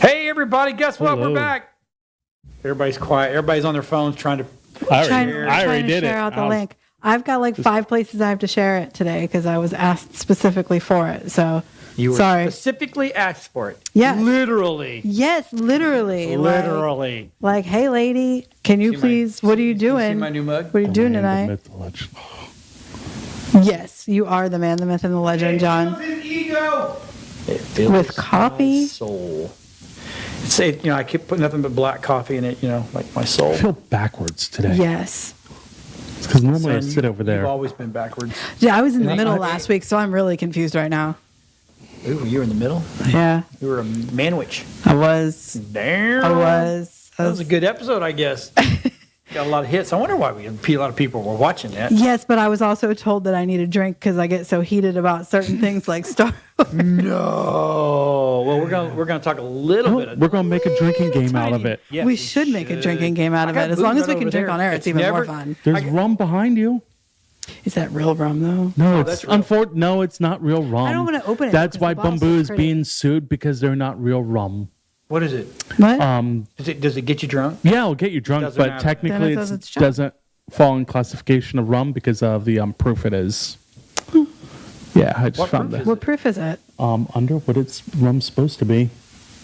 Hey, everybody, guess what? Hello. We're back. Everybody's quiet. Everybody's on their phones trying to... I trying already to did it. share out the link. I've got like 5 places I have to share it today because I was asked specifically for it. So, You were sorry. specifically asked for it. Yes. Literally. Yes, literally. Literally. Like, hey, lady, can you See my- please, what are you doing? See my new mug? What are you doing tonight? Myth, the legend. Yes, you are the man, the myth, and the legend, John. His ego. It fills With coffee? my soul. It's, I keep putting nothing but black coffee in it, like my soul. I feel backwards today. Yes. It's because normally I Son, sit over there. You've always been backwards. Yeah, I was in the And middle I- last week, so I'm really confused right now. Ooh, you were in the middle? Yeah, You were a manwich. I was. Damn. I was. That was a good episode, I guess. Got a lot of hits. I wonder why a lot of people were watching that. Yes, but I was also told that I need a drink because I get so heated about certain things like Star Wars. No. Well, we're gonna talk a little bit. We're going to make a drinking game out of it. Yeah, we should make a drinking game out of I it. got As long booze as we right can over drink there. on air, it's even more fun. There's rum behind you. Is that real rum though? No, that's it's real. No, it's not real rum. I don't wanna open it That's because why the bottle's Bamboo so is pretty. being sued because they're not real rum. What is it? What? Does it get you drunk? Yeah, it'll get you drunk, Doesn't but matter. technically Then it it says it's junk. doesn't fall in classification of rum because of the proof it is. Yeah, I just What found proof that. is What proof is it? Under what it's rum's supposed to be.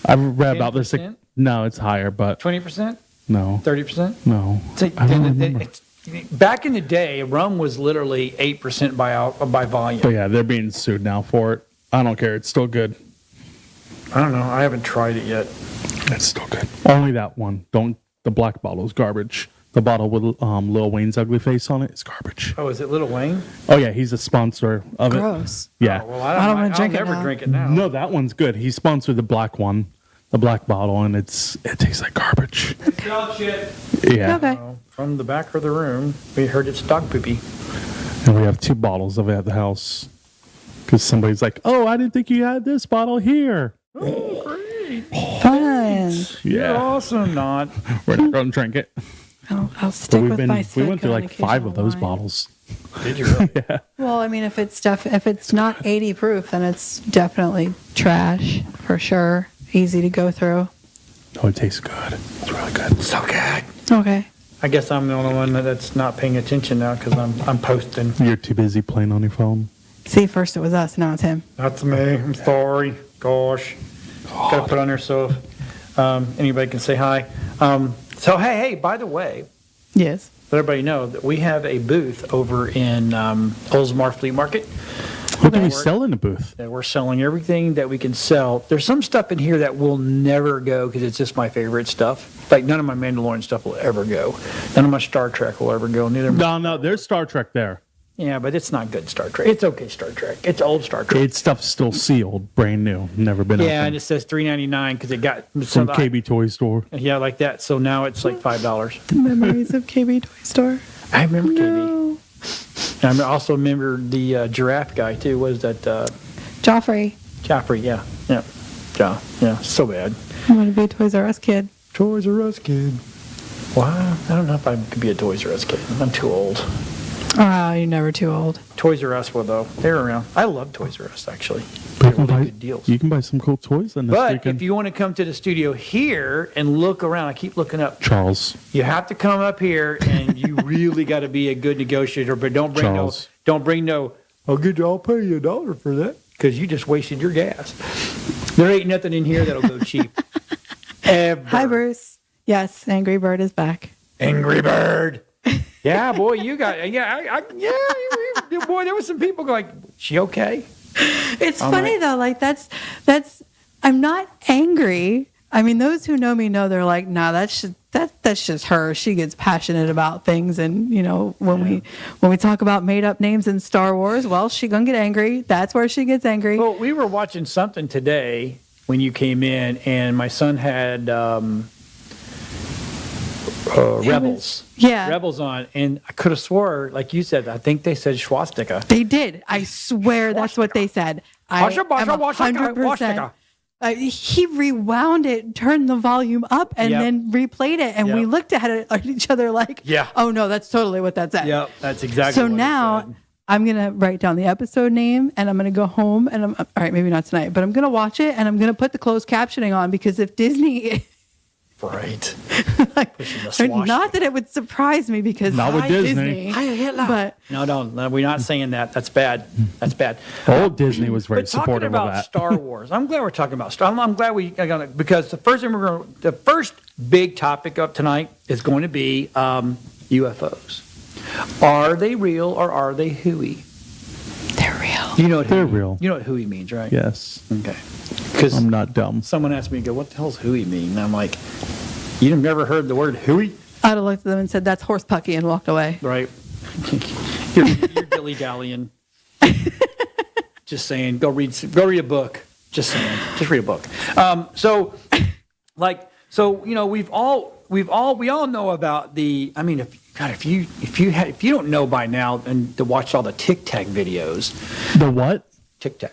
I've read about this. 10%? No, it's higher, but 20%? no, 30%? no. I don't remember. Back in the day, rum was literally 8% by volume. But yeah, they're being sued now for it. I don't care. It's still good. I don't know. I haven't tried it yet. It's still good. Only that one. Don't. The black bottle is garbage. The bottle with Lil Wayne's ugly face on it is garbage. Oh, is it Little Wayne? Oh yeah, he's a sponsor of it. Gross. Yeah. Oh, well, I don't wanna drink it I'll never now. drink it now. No, that one's good. He sponsored the black one, the black bottle, and it tastes like garbage. Dog shit. Yeah. Okay. From the back of the room, we heard it's dog poopy. And we have 2 bottles of it at the house because somebody's like, "Oh, I didn't think you had this bottle here." Oh, great. Fun. You're Yeah. awesome, not. We're not going to drink it. I'll But stick with my we went through Svedka like and 5 of occasional those wine. bottles. Did you really? Well, I mean, if it's not 80 proof, then it's definitely trash for sure. Easy to go through. Oh, it tastes good. It's really good. So good. Okay. I guess I'm the only one that's not paying attention now because I'm posting. You're too busy playing on your phone. See, first it was us, now it's him. That's me. I'm sorry. Gosh. Got to put on there so anybody can say hi. So, hey, by the way, Yes. let everybody know that we have a booth over in Oldsmar Flea Market. What do we sell in the booth? And we're selling everything that we can sell. There's some stuff in here that will never go because it's just my favorite stuff. Like none of my Mandalorian stuff will ever go. None of my Star Trek will ever go. Neither. No, there's Star Trek there. Yeah, but it's not good Star Trek. It's okay Star Trek. It's old Star Trek. It's stuff's still sealed, brand new, never been Yeah, and opened. it says $3.99 because it got From some KB Toy Store. Yeah, like that. So now it's like $5. The memories of KB Toy Store. I remember KB. No. And I also remember the giraffe guy too. What is that? Joffrey. Joffrey. Yeah. Yeah. So bad. I want to be a Toys R Us kid. Toys R Us kid. Wow. I don't know if I could be a Toys R Us kid. I'm too old. Oh, you're never too old. Toys R Us, well, though, they're around. I love Toys R Us, actually. But They're really good deals. you can buy some cool toys in this But weekend. if you want to come to the studio here and look around, I keep looking up. Charles. You have to come up here, and you really got to be a good negotiator. But don't bring Charles. I'll pay you $1 for that, because you just wasted your gas. There ain't nothing in here that'll go cheap. Ever. Hi, Bruce. Yes, Angry Bird is back. Angry Bird. Yeah, boy, you got boy. There was some people like, she okay? It's I'm funny like- though, like that's I'm not angry. I mean, those who know me know they're like, nah, that's just her. She gets passionate about things, and when we talk about made up names in Star Wars, well, she gonna get angry. That's where she gets angry. Well, we were watching something today when you came in, and my son had Rebels. Yeah. Rebels on, and I could have swore, like you said, I think they said swastika. They did. I swear that's what they said. I Washa, washa, am washa, 100%. washa. He rewound it, turned the volume up, and Yep. then replayed it. And we Yep. looked at each other like, Yeah. oh no, that's totally what that said. Yep, that's exactly So what he now said. I'm going to write down the episode name and I'm going to go home and all right, maybe not tonight, but I'm going to watch it and I'm going to put the closed captioning on because if Disney, Right. like, Pushing the swash. not that it would surprise me because Not with hi, Disney. but No, we're not saying that. That's bad. That's bad. Old Disney was very But talking supportive about of that. Star Wars, I'm glad we're talking about Star. I'm glad we are gonna, because the first big topic of tonight is going to be UFOs. Are they real or are they hooey? they're real. You know what They're hooey- real. You know what hooey means, right? Yes. Okay. Because I'm not dumb. someone asked me, go, what the hell's hooey mean? And I'm like, you've never heard the word hooey, I'd have looked at them and said, that's horse pucky and walked away. right? you're dilly dallying. Just saying, go read a book. Just saying, just read a book. We all know about the. I mean, if you don't know by now and to watch all the Tic Tac videos, The what? Tic Tac,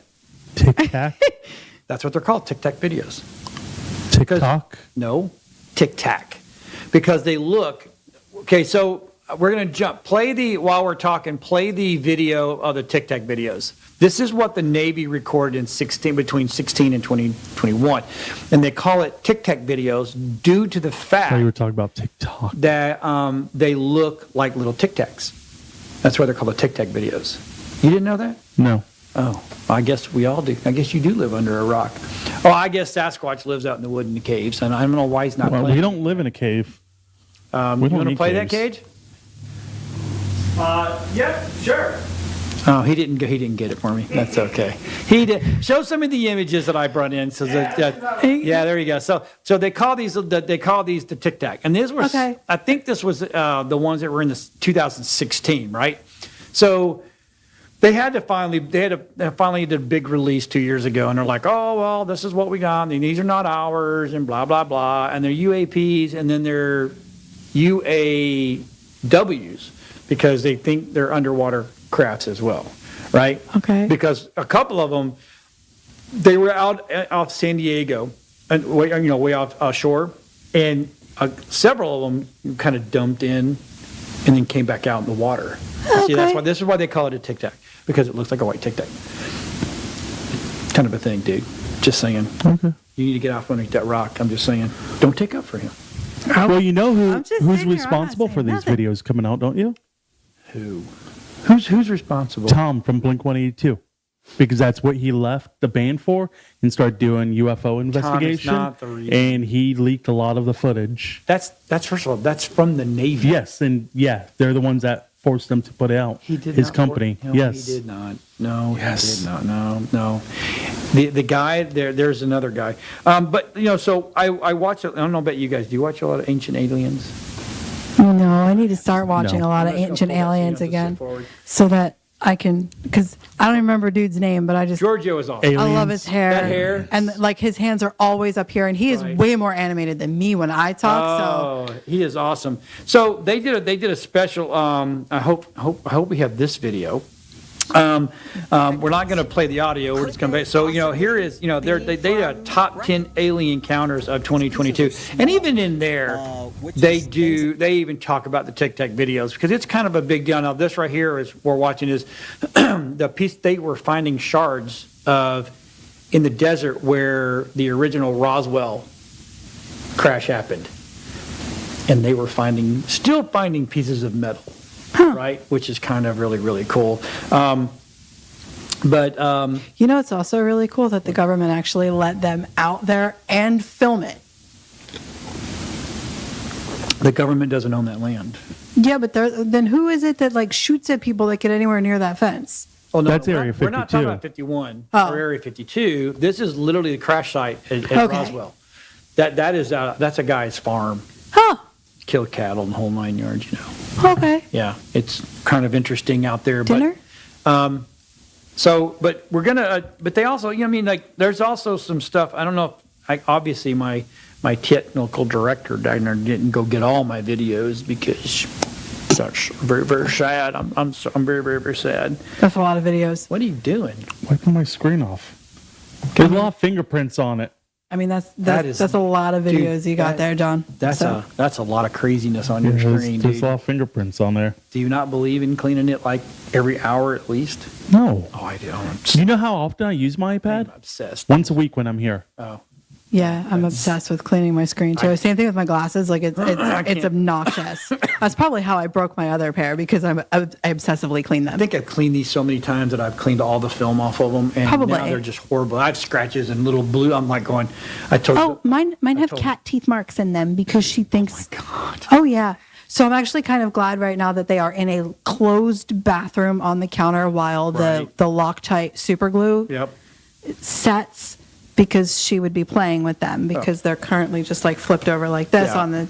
Tic Tac? that's what they're called, Tic Tac videos. TikTok? No, Tic Tac, because they look. Okay, so we're gonna jump. While we're talking, play the video of the Tic Tac videos. This is what the Navy recorded between 16 and 2021, and they call it Tic Tac videos due to the Oh, fact you were talking about TikTok. that they look like little Tic Tacs. That's why they're called the Tic Tac videos. You didn't know that? No. Oh, I guess we all do. I guess you do live under a rock. Oh, I guess Sasquatch lives out in the wood in the caves, and I don't know why he's not Well, playing. we don't live in a cave. You we don't want to need play that caves. cage? Yep, sure. Oh, he didn't get it for me. That's okay. He did. Show some of the images that I brought in. So yeah, there you go. So they call these the Tic Tac, and these were. Okay. I think this was the ones that were in the 2016, right? So they finally did a big release 2 years ago, and they're like, oh well, this is what we got, and these are not ours, and blah blah blah, and they're UAPs, and then they're UAWs because they think they're underwater crafts as well, right? Okay. Because a couple of them, they were out off San Diego, and way offshore, and several of them kind of dumped in, and then came back out in the water. See, this is why they call it a Tic Tac, because it looks like a white Tic Tac. Kind of a thing, dude. Just saying. Okay. You need to get off underneath that rock. I'm just saying. Don't take up for him. Well, you know I'm just who's sitting here, I'm not responsible for saying these nothing. videos coming out, don't you? Who? Who's responsible? Tom from Blink-182. Because that's what he left the band for and started doing UFO investigation. not the reason. And he leaked a lot of the footage. That's first of all, that's from the Navy. Yes, and yeah, they're the ones that forced him to put it out. He did his not company. No, yes. he did not. No, Yes. he did not. No. The guy there's another guy. But so I watch. I don't know about you guys. Do you watch a lot of Ancient Aliens? No, I need to start watching No. a lot of I'm just Ancient gonna pull that Aliens so you don't have to again sit forward. so that I can, because I don't remember dude's name, but I Giorgio is awesome. Aliens. I love his hair. That hair? And like his hands are always up here and he is Right. way more animated than me when I talk. Oh, he is awesome. So they did a special. I hope we have this video. We're not going to play the audio. We're just going to. So here is they did a top 10 alien encounters of 2022, and even in there, they even talk about the Tic Tac videos because it's kind of a big deal. Now this right here is we're watching is the piece they were finding shards of in the desert where the original Roswell crash happened, and they were still finding pieces of metal. Right, which is kind of really, really cool. But It's also really cool that the government actually let them out there and film it. the government doesn't own that land. Yeah, but then who is it that like shoots at people that get anywhere near that fence? Oh, no, That's we're Area not- We're not talking 52. about 51 Oh. or Area 52. This is literally the crash site at Okay. Roswell. That's a guy's farm. Huh. Killed cattle and the whole 9 yards. Okay. Yeah, it's kind of interesting out there. Dinner? But but we're gonna. But they also, there's also some stuff. I don't know if obviously my technical director down there didn't go get all my videos because that's very, very sad. I'm very, very, very sad. That's a lot of videos. What are you doing? Wiping my screen off. There's a lot of fingerprints on it. I mean, That that's is- a lot of videos dude, you got that- there, John. That's So, a lot of craziness on your screen, There's dude. a lot of fingerprints on there. Do you not believe in cleaning it like every hour at least? No. Oh, I do. I'm You know how often I use my iPad? obsessed. Once a week when I'm here. Oh, yeah, I'm obsessed with cleaning my screen too. Same thing with my glasses. Like it's can't. obnoxious. That's probably how I broke my other pair because I obsessively clean them. I think I've cleaned these so many times that I've cleaned all the film off of them, and Probably. now they're just horrible. I have scratches and little blue. I'm like going. I told Oh, you. mine have told- cat teeth marks in them because she thinks. God. Oh yeah. So I'm actually kind of glad right now that they are in a closed bathroom on the counter while Right. the Loctite super glue Yep. sets, because she would be playing with them because they're currently just like flipped over like this Yeah. on the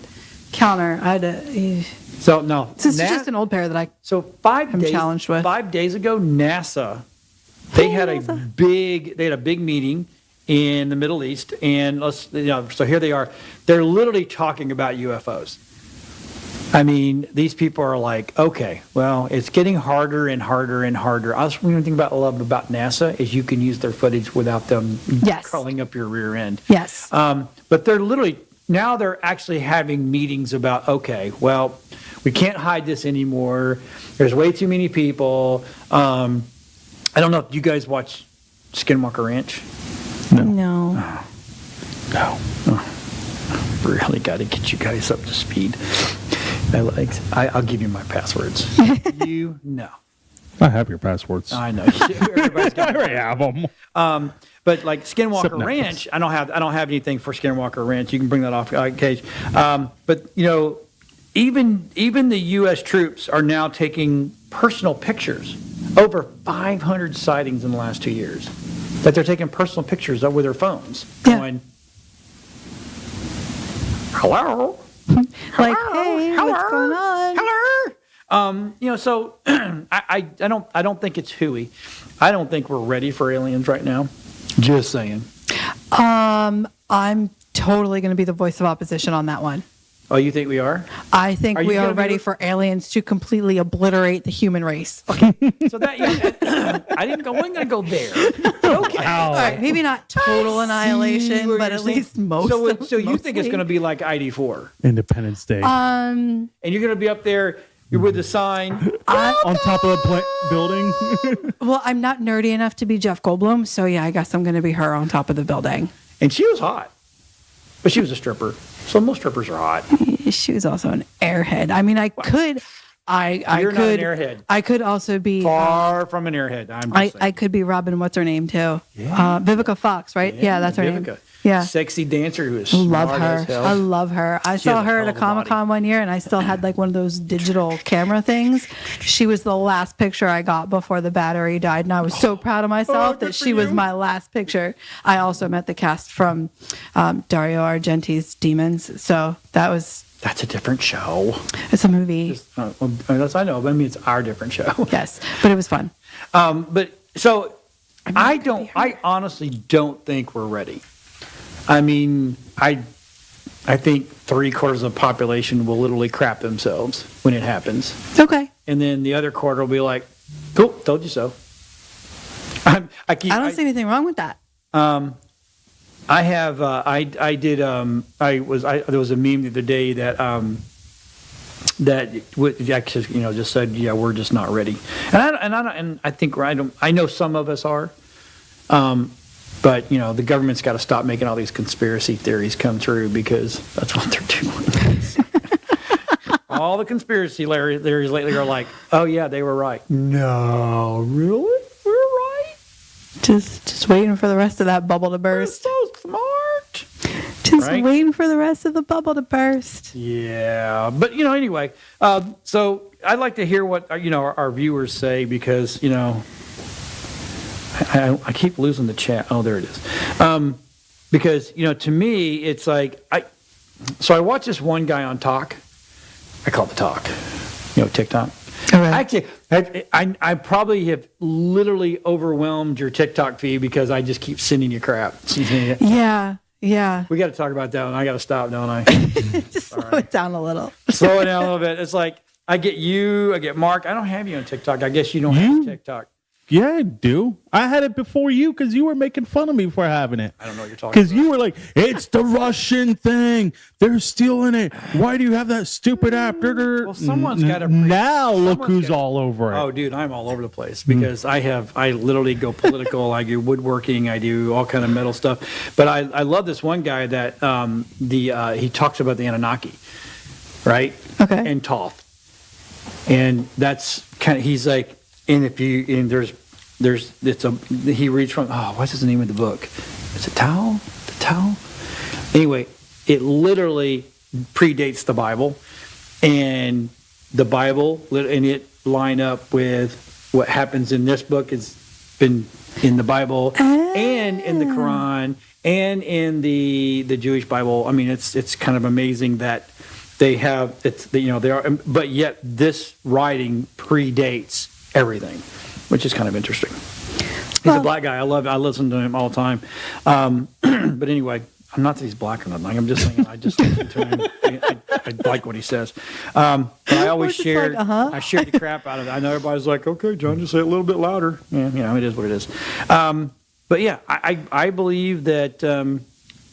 counter. I had to. So no. This is Na- just an old pair that I. So 5 I'm days. challenged with. 5 days ago, NASA. They had a NASA. big meeting in the Middle East, and so here they are. They're literally talking about UFOs. I mean, these people are like, okay, well, it's getting harder and harder and harder. I was one thing love about NASA is you can use their footage without them Yes. crawling up your rear end. Yes. But they're actually having meetings about, okay, well, we can't hide this anymore. There's way too many people. I don't know if you guys watch Skinwalker Ranch. No. No. Really got to get you guys up to speed. I'll give you my passwords. You know. I have your passwords. I know. Everybody's I got already have them. But like Except Skinwalker Netflix. Ranch, I don't have anything for Skinwalker Ranch. You can bring that off Cage. But even the U.S. troops are now taking personal pictures. Over 500 sightings in the last 2 years that they're taking personal pictures of with their phones, Yeah. going, "Hello, Like, hey, what's going on? hello." So I don't think it's hooey. I don't think we're ready for aliens right now. Just saying. I'm totally going to be the voice of opposition on that one. Oh, you think we are? I think Are you we gonna are be ready the- for aliens to completely obliterate the human race. So that I wasn't going to go there. Okay. All right, maybe not total annihilation, what but you're at saying. least most. So you think it's going to be like ID4, Independence Day. and you're going to be up there. You're with the sign. on top of the building. Well, I'm not nerdy enough to be Jeff Goldblum, so yeah, I guess I'm going to be her on top of the building. And she was hot, but she was a stripper. So most strippers are hot. She was also an airhead. I mean, I could. I You're not could. an airhead. I could also be. Far from an airhead. I'm just I saying. could be Robin. What's her name too? Yeah. Vivica Fox, right? Yeah, that's her Vivica. name. Yeah. Sexy dancer who is Love smart her. as hell. I love her. I She saw has a her hell at a of a Comic Con one year, and I still had like one of those digital camera things. She was the last picture I got before the battery died, and I was so proud of myself good that for she was you. my last picture. I also met the cast from Dario Argenti's Demons, so that's That's a different show. it's a movie. That's I know, but I mean it's our different show. Yes, but it was fun. But so I honestly don't think we're ready. I mean, I think 3/4 of the population will literally crap themselves when it happens, It's okay. and then the other quarter will be like, "Cool, told you so." I I don't see anything wrong with that. I have there was a meme the other day that actually just said, yeah, we're just not ready, and I think I know some of us are, but the government's got to stop making all these conspiracy theories come true because that's what they're doing. All the conspiracy theories lately are like, oh yeah, they were right. No, really, we're right. Just waiting for the rest of that bubble to burst. So smart. Just right? waiting for the rest of the bubble to burst. Yeah, but anyway. So I'd like to hear what our viewers say because I keep losing the chat. Oh, there it is. Because to me it's like I watch this one guy on Talk. I call it the Talk. TikTok. All right. Actually, I probably have literally overwhelmed your TikTok feed because I just keep sending you crap. Yeah. We got to talk about that one. I got to stop, don't I? Just slow it down a little. Slow it down a little bit. It's like I get you, I get Mark. I don't have you on TikTok. I guess you don't have TikTok. Yeah, I do. I had it before you because you were making fun of me for having it. I don't know what you're talking Because about. you were like, it's the Russian thing. They're stealing it. Why do you have that stupid app? Well, someone's got to. Now look who's all over it. Oh, dude, I'm all over the place because I literally go political. I do woodworking. I do all kind of metal stuff. But I love this one guy that he talks about the Anunnaki, right? Okay. And Thoth, and that's kind of he's like, and if you and he reads from what's his name of the book? Is it Tao? The Tao? Anyway, it literally predates the Bible, and the Bible and it line up with what happens in this book has been in the Bible and in the Quran and in the Jewish Bible. I mean, it's kind of amazing that they have they are, but yet this writing predates everything, which is kind of interesting. He's a black guy. I listen to him all the time. But anyway, I'm not that he's black or nothing. I'm just saying I just listen to him. I like what he says. But I always share. I share the crap out of it. I know everybody's like, okay, John, just say it a little bit louder. Yeah, it is what it is. But yeah, I believe that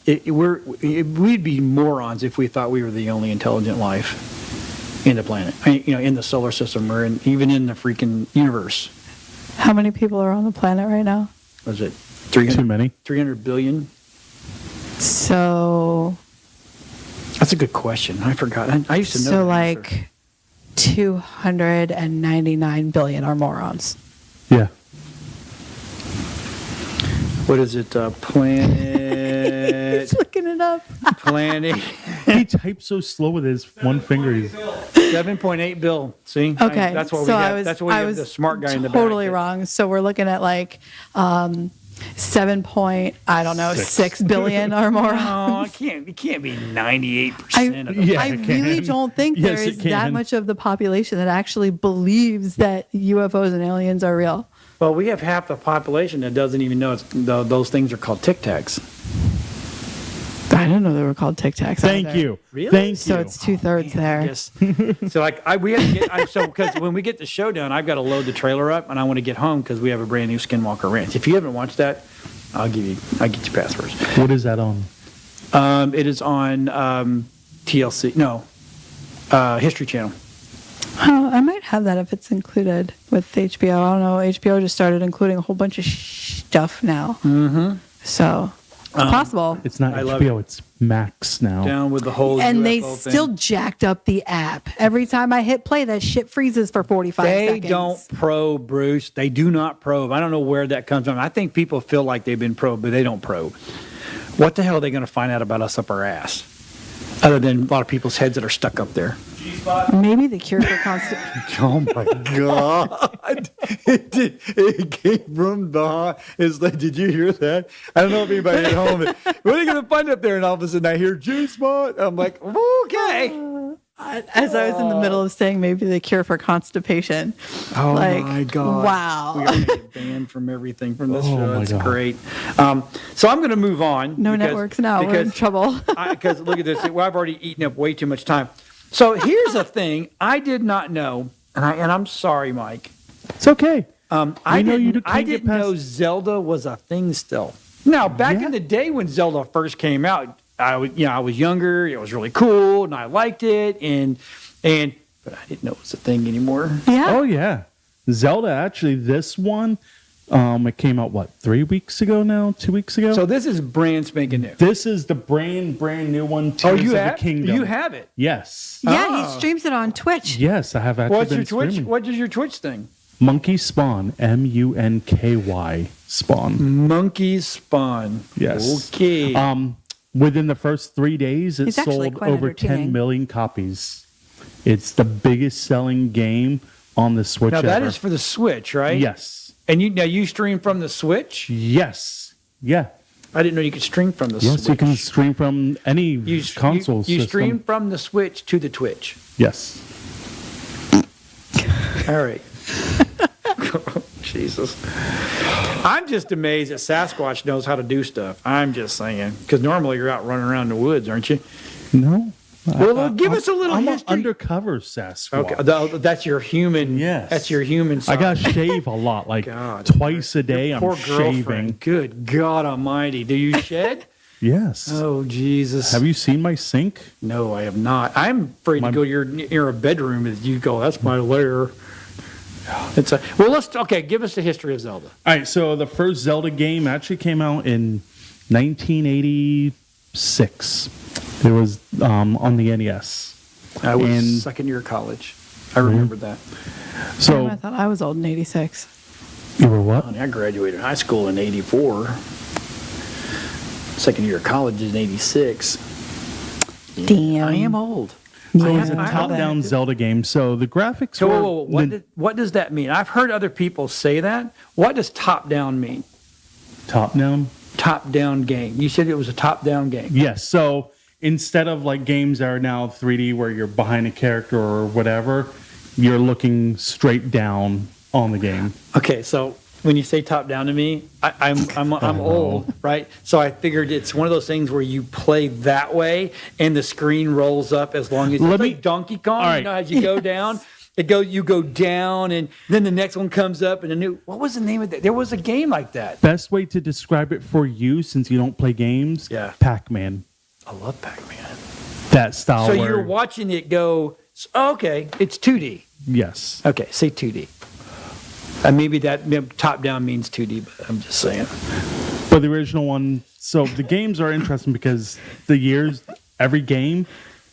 we'd be morons if we thought we were the only intelligent life in the planet. In the solar system or even in the freaking universe. How many people are on the planet right now? Was it 300? Too many. 300 billion? So That's a good question. I forgot. I used to know. So the like answer. 299 billion are morons. Yeah. What is it? Planet. He's looking it up. Planet. He types so slow with his one finger. 7.8 bill. See? Okay. That's what we so got. That's what we have the smart guy in the back. Totally wrong. So we're looking at like 6 billion or more. No, it can't be 98% of them. Yeah, I it really can. don't think Yes, there it is that can. much of the population that actually believes that UFOs and aliens are real. Well, we have half the population that doesn't even know those things are called Tic Tacs. I didn't know they were called Tic Tacs. Thank you. Really? Thank you. So it's 2/3 there. Yes. So like we have to get because when we get the show done, I've got to load the trailer up and I want to get home because we have a brand new Skinwalker Ranch. If you haven't watched that, I'll get you passwords. What is that on? It is on TLC. No, History Channel. Oh, I might have that if it's included with HBO. I don't know. HBO just started including a whole bunch of stuff now. Mm-hmm. So it's possible. It's not I love HBO. It's Max now. Down with the whole And UFO they thing. still jacked up the app. Every time I hit play, that shit freezes for 45 They seconds. don't probe, Bruce. They do not probe. I don't know where that comes from. I think people feel like they've been probed, but they don't probe. What the hell are they going to find out about us up our ass? Other than a lot of people's heads that are stuck up there. Maybe the cure for constipation. Oh my God! It came from behind. It's like, did you hear that? I don't know if anybody at home. What are they going to find up there? And all of a sudden, I hear G-spot. I'm like, okay. As I was in the middle of saying maybe the cure for constipation. Oh Like, my God! wow. We gotta get banned from everything from this show. my It's God. great. So I'm going to move on. No networks now. We're in trouble. Because look at this. Well, I've already eaten up way too much time. So here's a thing I did not know, and I'm sorry, Mike. It's okay. I know you didn't, can't I get didn't past- know Zelda was a thing still. Now, back Yeah. in the day when Zelda first came out, I was younger. It was really cool, and I liked it, but I didn't know it was a thing anymore. Yeah. Oh yeah, Zelda. Actually, this one, it came out 3 weeks ago now, 2 weeks ago. So this is brand spanking new. this is the brand new one. Oh, Tears you of the have Kingdom. you have it. Yes. Yeah, Oh. he streams it on Twitch. Yes, I have actually What's been your Twitch? streaming. What is your Twitch thing? Monkey Spawn, Munky Spawn. Monkey Spawn. Yes. Okay. Within the first 3 days, it It's actually sold quite over entertaining. 10 million copies. It's the biggest selling game on the Switch Now ever. that is for the Switch, right? Yes. And you stream from the Switch? Yes. Yeah. I didn't know you could stream from the Yes, Switch. you can stream from any You console you system. stream from the Switch to the Twitch. Yes. All right. Jesus. I'm just amazed that Sasquatch knows how to do stuff. I'm just saying. Because normally you're out running around in the woods, aren't you? No. Well, give us a little I'm history. an undercover Sasquatch. Okay, that's your human. Yes. That's your human side. I got to shave a lot, like God. twice a day. Poor I'm shaving. girlfriend. Good God Almighty! Do you shed? Yes. Oh Jesus! Have you seen my sink? No, I have not. I'm afraid to go near a bedroom as you go. That's my lair. It's a okay. Give us the history of Zelda. All right. So the first Zelda game actually came out in 1986. It was on the NES. I was And- second year of college. I remember that. So I thought I was old in '86. you were what? Honey, I graduated high school in '84. Second year of college is in '86. Damn. I am old. So it Yeah. was a top-down Zelda game. So the graphics So were what does that mean? I've heard other people say that. What does top down mean? top-down. Top down game. You said it was a top down game. Yes. So instead of like games that are now 3D where you're behind a character or whatever, you're looking straight down on the game. Okay, so when you say top down to me, I'm old, right? So I figured it's one of those things where you play that way and the screen rolls up as long as it's like Donkey Kong. All right. You know, as you go down, you go down, and then the next one comes up, and what was the name of that? There was a game like that. Best way to describe it for you, since you don't play games, Yeah. Pac-Man. I love Pac-Man. That style. So where- you're watching it go. Okay, it's 2D. Yes. Okay, say 2D. Maybe that top down means 2D, but I'm just saying. But the original one. So the games are interesting because every game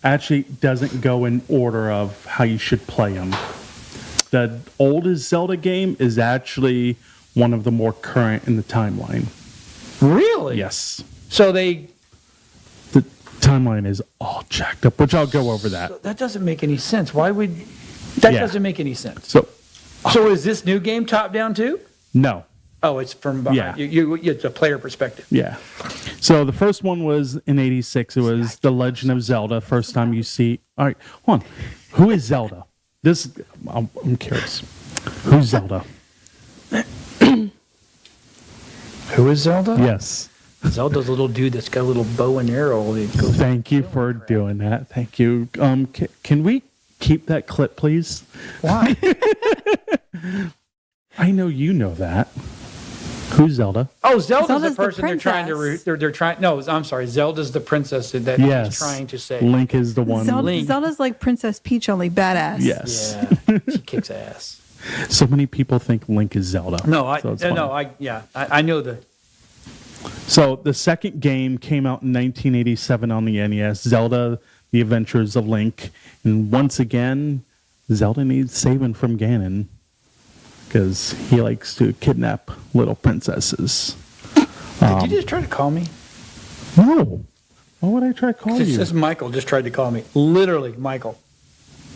actually doesn't go in order of how you should play them. The oldest Zelda game is actually one of the more current in the timeline. Really? Yes. So The timeline is all jacked up, which I'll go over that. that doesn't make any sense. Why would that Yeah. doesn't make any sense? So is this new game top down too? no. Oh, it's from behind. Yeah. It's a player perspective. Yeah. So the first one was in '86. It was The Legend of Zelda. First time you see. All right, hold on. Who is Zelda? I'm curious. Who's Zelda? Who is Zelda? Yes. Zelda's a little dude that's got a little bow and arrow. That goes- Thank you for doing that. Thank you. Can we keep that clip, please? Why? I know you know that. Who's Zelda? Oh, Zelda's the Zelda's the person they're trying to. princess. They're trying. No, I'm sorry. Zelda's the princess that Yes. he's trying to say. Link is the one. Link. Zelda's like Princess Peach, only badass. Yes. Yeah, she kicks ass. So many people think Link is Zelda. No, So it's funny. I know the. So the second game came out in 1987 on the NES, Zelda: The Adventures of Link, and once again, Zelda needs saving from Ganon because he likes to kidnap little princesses. Did you just try to call me? No, why would I try to call It you? says Michael just tried to call me. Literally, Michael.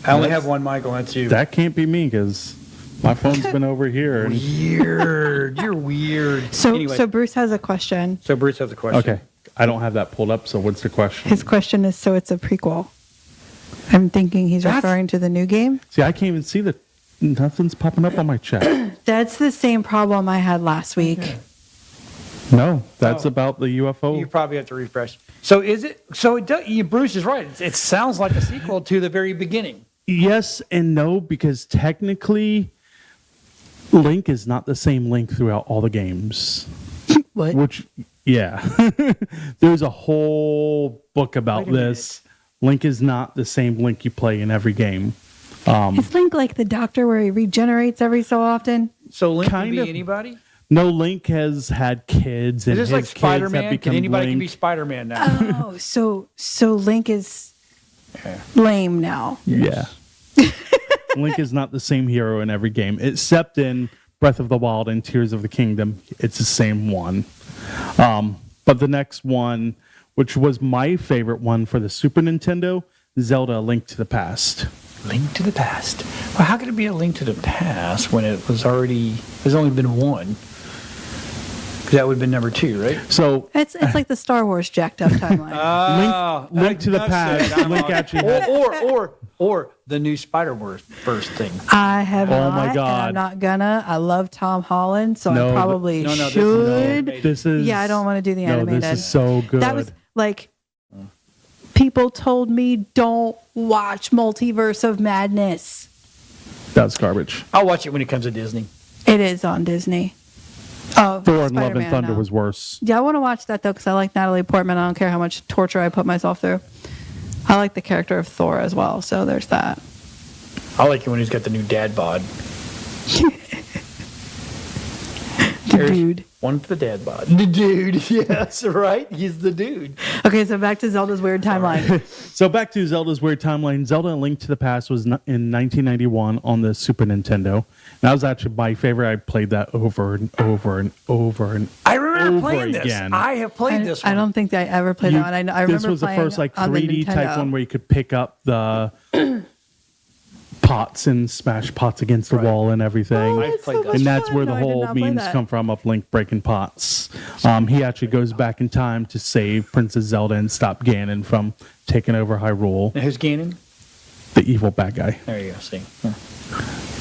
I only have one Michael. That's you. That can't be me because my phone's been over here. And, Weird. You're weird. So, Anyway, so Bruce has a question. so Bruce has a question. okay, I don't have that pulled up. So what's the question? His question is, so it's a prequel. I'm thinking he's That's- referring to the new game. See, I can't even see the nothing's popping up on my chat. That's the same problem I had last week. No, that's Oh. about the UFO. You probably have to refresh. So is it? So it does, Bruce is right. It sounds like a sequel to the very beginning. Yes and no, because technically, Link is not the same Link throughout all the games. What? Which, yeah, there's a whole book about Wait a this. Link is not the same Link you play in every game. Is Link like the Doctor where he regenerates every so often? So Link can Kind be of. anybody. No, Link has had kids, and Is this his like kids have Spider-Man? become Can anybody Link. can be Spider-Man now? Oh, so Link is Yeah. lame now. Yeah. Link is not the same hero in every game, except in Breath of the Wild and Tears of the Kingdom. It's the same one. But the next one, which was my favorite one for the Super Nintendo, Zelda: A Link to the Past. Link to the Past. Well, how could it be a Link to the Past when it was already? There's only been one. 'Cause that would have been number 2, right? So It's like the Star Wars jacked up timeline. Link to the Past. Link actually had, or the new Spider-Verse thing. I have Oh not, my and God. I'm not gonna. I love Tom Holland, so No, I but- probably No, this is should. animated. this is Yeah, I don't want to do the no, animated. this is so good. That was like People told me don't watch Multiverse of Madness. That's garbage. I'll watch it when it comes to Disney. It is on Disney. Oh, Thor and Love and Spider-Man, Thunder no. was worse. Yeah, I want to watch that though because I like Natalie Portman. I don't care how much torture I put myself through. I like the character of Thor as well, so there's that. I like it when he's got the new dad bod. The dude. One for the dad bod. The dude, yes, right? He's the dude. Okay, so back to Zelda's weird timeline. So back to Zelda's Weird Timeline. Zelda: A Link to the Past was in 1991 on the Super Nintendo. And that was actually my favorite. I played that over and over and over and I remember over playing again. this. I have played this one. I don't think that I ever played that one. I remember this was the playing first like on the 3D type Nintendo. one where you could pick up the pots and smash pots against the Right. wall and everything. Oh, I've that's played so that. much And that's fun. where the No, I did whole not play memes that. come from of Link breaking pots. He actually goes back in time to save Princess Zelda and stop Ganon from taking over Hyrule. And who's Ganon? The evil bad guy. There you go. See, yeah.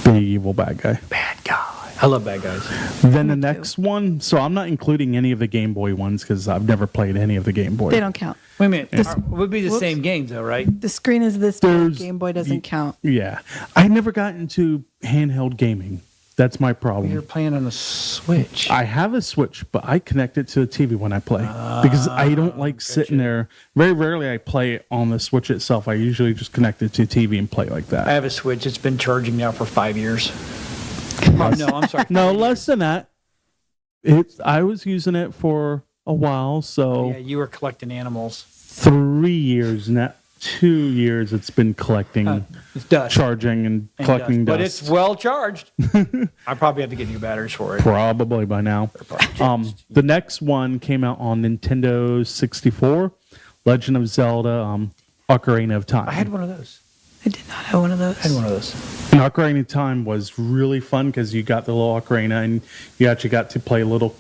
The evil bad guy. Bad guy. I love bad guys. Then the Me too. next one, so I'm not including any of the Game Boy ones because I've never played any of the Game Boy. They don't count. Wait a minute. This- Would be the Whoops. same games though, right? The screen is this big. There's- Game Boy doesn't count. Yeah. I never got into handheld gaming. That's my problem. You're playing on the Switch. I have a Switch, but I connect it to the TV when I play because I don't like sitting there. Very rarely I play it on the Switch itself. I usually just connect it to TV and play like I that. have a Switch. It's been charging now for 5 years. Oh, no, I'm sorry. No, less than that. I was using it for a while, so Yeah, you were collecting animals. 3 years now. 2 years it's been collecting, It's dust. charging and and collecting dust. But dust. it's well charged. I probably have to get new batteries for it. Probably by now. The next one came out on Nintendo 64, Legend of Zelda, Ocarina of Time. I had one of those. I did not have one of those. I had one of those. And Ocarina of Time was really fun because you got the little ocarina and you actually got to play little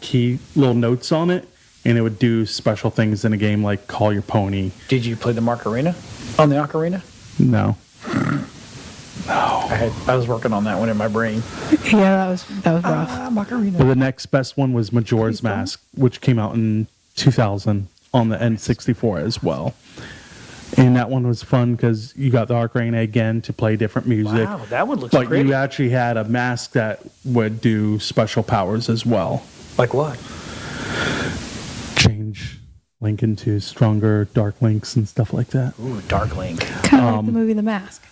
notes on it, and it would do special things in a game like call your pony. Did you play the Macarena on the Ocarina? No. I was working on that one in my brain. Yeah, that was rough. Macarena. But the next best one was Majora's Mask, which came out in 2000 on the N64 as well. And that one was fun because you got the ocarina again to play different music. Wow, that one looks But pretty. you actually had a mask that would do special powers as well. Like what? Change Link into stronger Dark Links and stuff like that. Ooh, Dark Link. Kind of like the movie The Mask.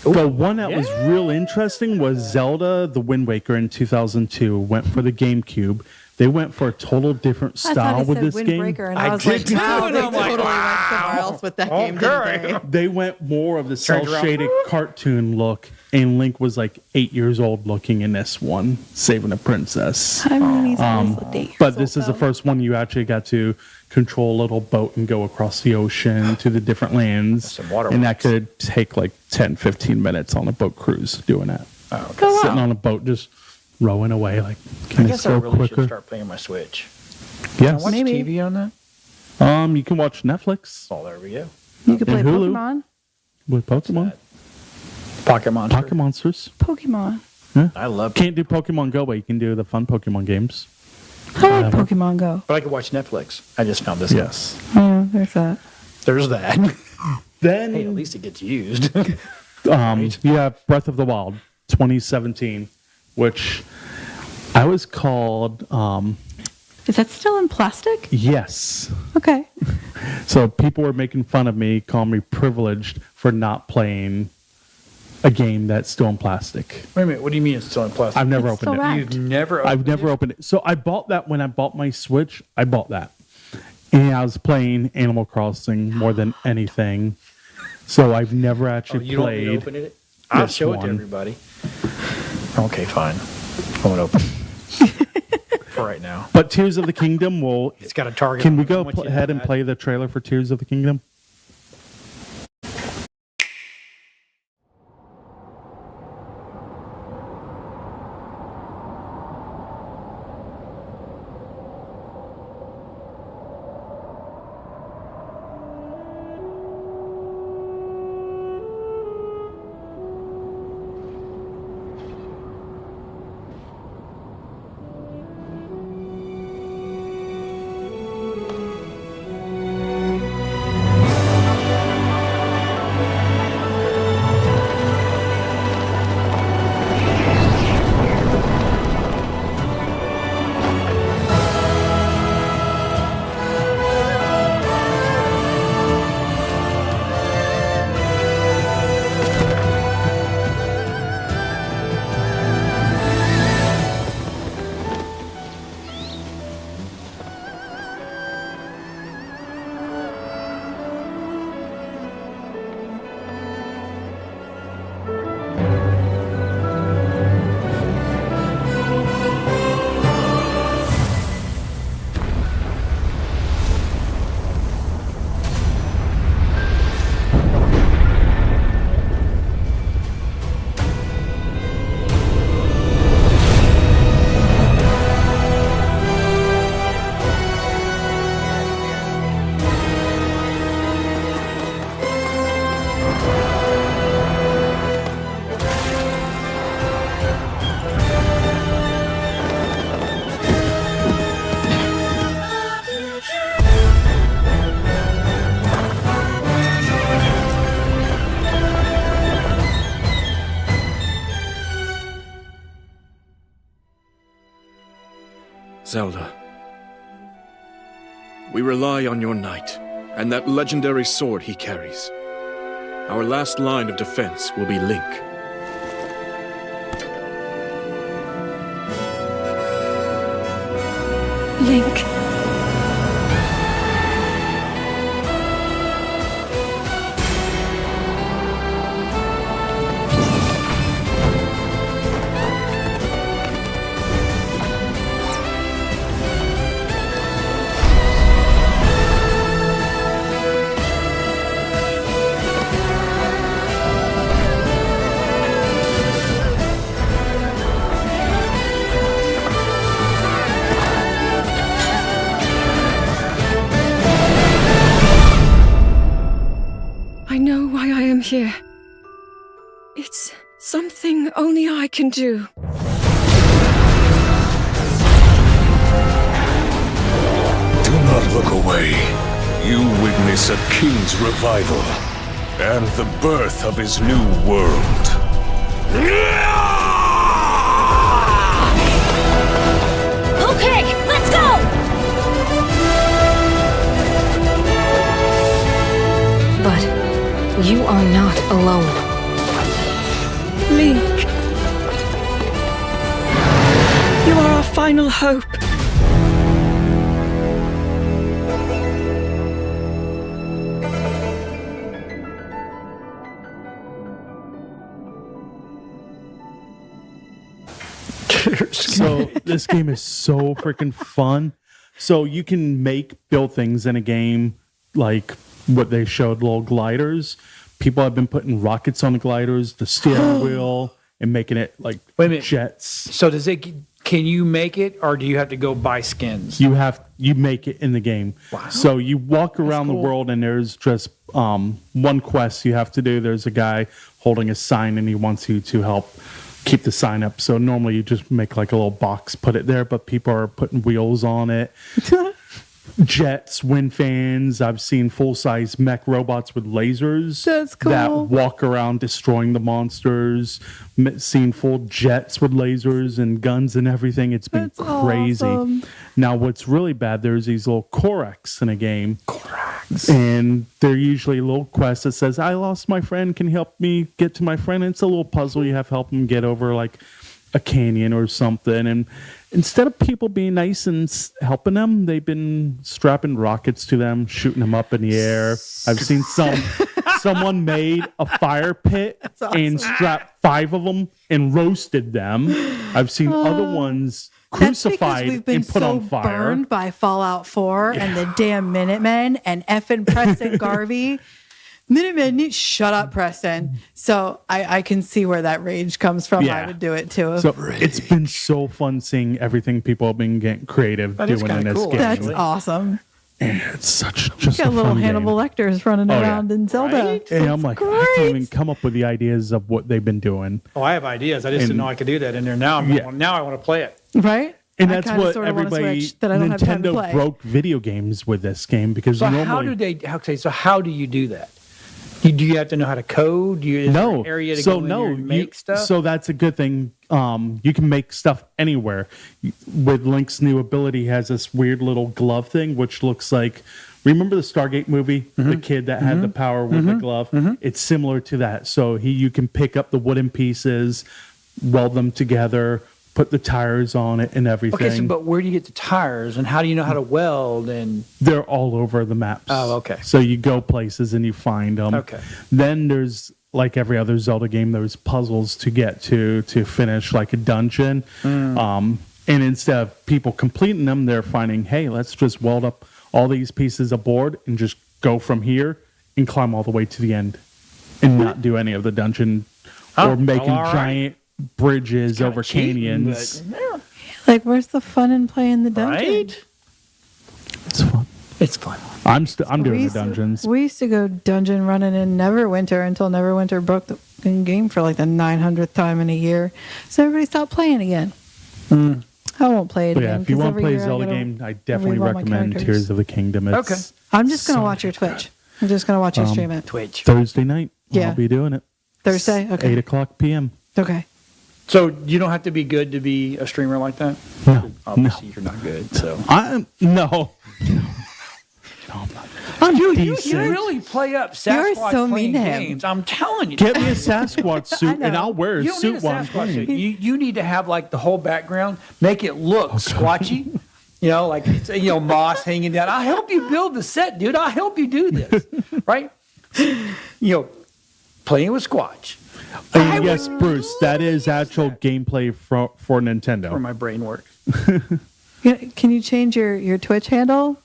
The one that was real interesting was Zelda The Wind Waker in 2002. Went for the GameCube. They went for a total different I thought style he with said this game. Windbreaker, and I I was did like, too, wow, and they I'm like, totally went somewhere else with that game, didn't they? They went more of the Turned around. cel-shaded cartoon look, and Link was like 8 years old looking in this one, saving a princess. I mean, he's always looked 8 years But this old, is the though. first one you actually got to control a little boat and go across the ocean to the different lands. Some water And that rides. could take like 10, 15 minutes on a boat cruise doing that. Oh, okay. Oh, Sitting wow. on a boat just rowing away like, I can guess this I go really should quicker? start playing my Switch. Yes. Watch Maybe. TV on that? You can watch Netflix Oh, there we go. You could play And Hulu. Pokemon. with Pokemon. Pocket Monster. Pocket Monsters. Pokemon. I love it. Can't do Pokemon Go, but you can do the fun Pokemon games. I like Pokemon Go. But I could watch Netflix. I just found this. Yes. Yeah, there's that. There's that. Then Hey, at least it gets used. you have Breath of the Wild 2017, which I was called Is that still in plastic? yes. Okay. So people were making fun of me, calling me privileged for not playing a game that's still in plastic. Wait a minute. What do you mean it's still in plastic? I've never It's opened still it. wrapped. You've never. I've never opened it. So I bought that when I bought my Switch. I bought that. And I was playing Animal Crossing more than anything. So I've never Oh, actually you don't need to played. open it? I'll this show it to one. everybody. Okay, fine. I won't open it. For right now. But Tears of the Kingdom will. It's got a target. Can on we it. go I want you to ahead know and that. play the trailer for Tears of the Kingdom? Zelda, we rely on your knight and that legendary sword he carries. Our last line of defense will be Link. Link. I know why I am here. It's something only I can do. Do not look away. You witness a king's revival and the birth of his new world. Okay, let's go! But you are not alone. Link. You are our final hope. So this game is so freaking fun. So you can build things in a game like what they showed, little gliders. People have been putting rockets on the gliders, the steering wheel, and making it like Wait a minute. jets. So can you make it, or do you have to go buy skins? You make it in the game. Wow. So you walk around the cool. world, and there's just one quest you have to do. There's a guy holding a sign, and he wants you to help keep the sign up. So normally you just make like a little box, put it there, but people are putting wheels on it. Jets, wind fans. I've seen full-size mech robots with lasers. That's cool. That walk around destroying the monsters. Seen full jets with lasers and guns and everything. It's been That's crazy. awesome. Now, what's really bad, there's these little Korax in a game. Korax. And they're usually a little quest that says, I lost my friend, can you help me get to my friend? And it's a little puzzle. You have to help them get over like a canyon or something. And instead of people being nice and helping them, they've been strapping rockets to them, shooting them up in the air. I've seen someone made a fire pit and strapped 5 of them and roasted them. I've seen other ones That's because crucified we've been and put so on fire. burned by Fallout 4 and the damn Minutemen and effing Preston Garvey. Minutemen, shut up, Preston. So I can see where that rage comes from. Yeah. I would do it too. So it's been so fun seeing everything people have been getting creative That is doing in kinda this cool, game. That's actually. awesome. And it's such You just got a little fun Hannibal game. Lecters running Oh, yeah. around in Zelda. Right? And I'm like, I can't great. even come up with the ideas of what they've been doing. Oh, I have ideas. I just didn't know I could do that in there. Now now I want to play it. Right? And I that's kinda what sorta wanna everybody, switch that I don't have time to Nintendo play. broke video games with this game because So normally. how do you do that? Do you have to know how to code? Is there an area to go in there and make stuff? So that's a good thing. You can make stuff anywhere. With Link's new ability, he has this weird little glove thing, which looks like. Remember the Stargate movie? The kid that had the power with the glove. It's similar to that. So you can pick up the wooden pieces, weld them together, put the tires on it, and everything. Okay, but where do you get the tires, and how do you know how to weld? And They're all over the maps. Oh, okay. So you go places and you find them. Okay. Then there's, like every other Zelda game, there's puzzles to get to finish like a dungeon. And instead of people completing them, they're finding, hey, let's just weld up all these pieces of board and just go from here and climb all the way to the end and not do any of the dungeon or making all right. giant bridges kinda over cheating, canyons. but- Like, where's the fun in playing the dungeon? right? It's fun. It's fun. I'm doing We the used to- dungeons. We used to go dungeon running in Neverwinter until Neverwinter broke the fucking game for like the 900th time in a year. So everybody stopped playing again. I won't play it But yeah, again. if you 'cause want to every play a year Zelda gotta game, I definitely reroll my recommend characters. Tears of the Kingdom. It's Okay. I'm just going to so watch your much fun. Twitch. I'm just going to watch you stream it. Twitch. Thursday night. Yeah. I'll be doing it. Thursday? Okay. 8:00 p.m. Okay. So you don't have to be good to be a streamer like that? No. Obviously, you're not good, so. I'm no. I'm You decent. really play up You're Sasquatch so playing mean to him. games. I'm telling you. Get me a Sasquatch suit and know. I'll wear a You don't suit need a while I'm Sasquatch playing. suit. You need to have like the whole background, make it look squatchy. Like it's, moss hanging down. I'll help you build the set, dude. I'll help you do this, right? Playing with Squatch. Yes, Bruce, that is actual gameplay for Nintendo. Where my brain works. Can you change your Twitch handle?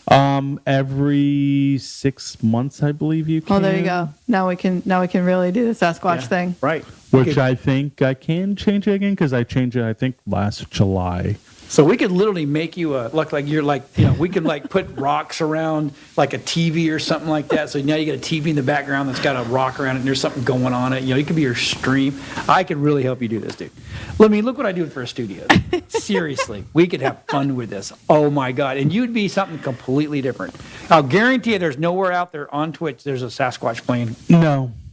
Every 6 months, I believe you can. Oh, there you go. Now we can really do the Sasquatch thing. Right. Which I think I can change it again because I changed it, I think, last July. So we could literally make you look like you're like, we can like put rocks around like a TV or something like that. So now you got a TV in the background that's got a rock around it and there's something going on it. It could be your stream. I could really help you do this, dude. Look what I do for a studio. Seriously, we could have fun with this. Oh my God. And you'd be something completely different. I'll guarantee you there's nowhere out there on Twitch there's a Sasquatch playing.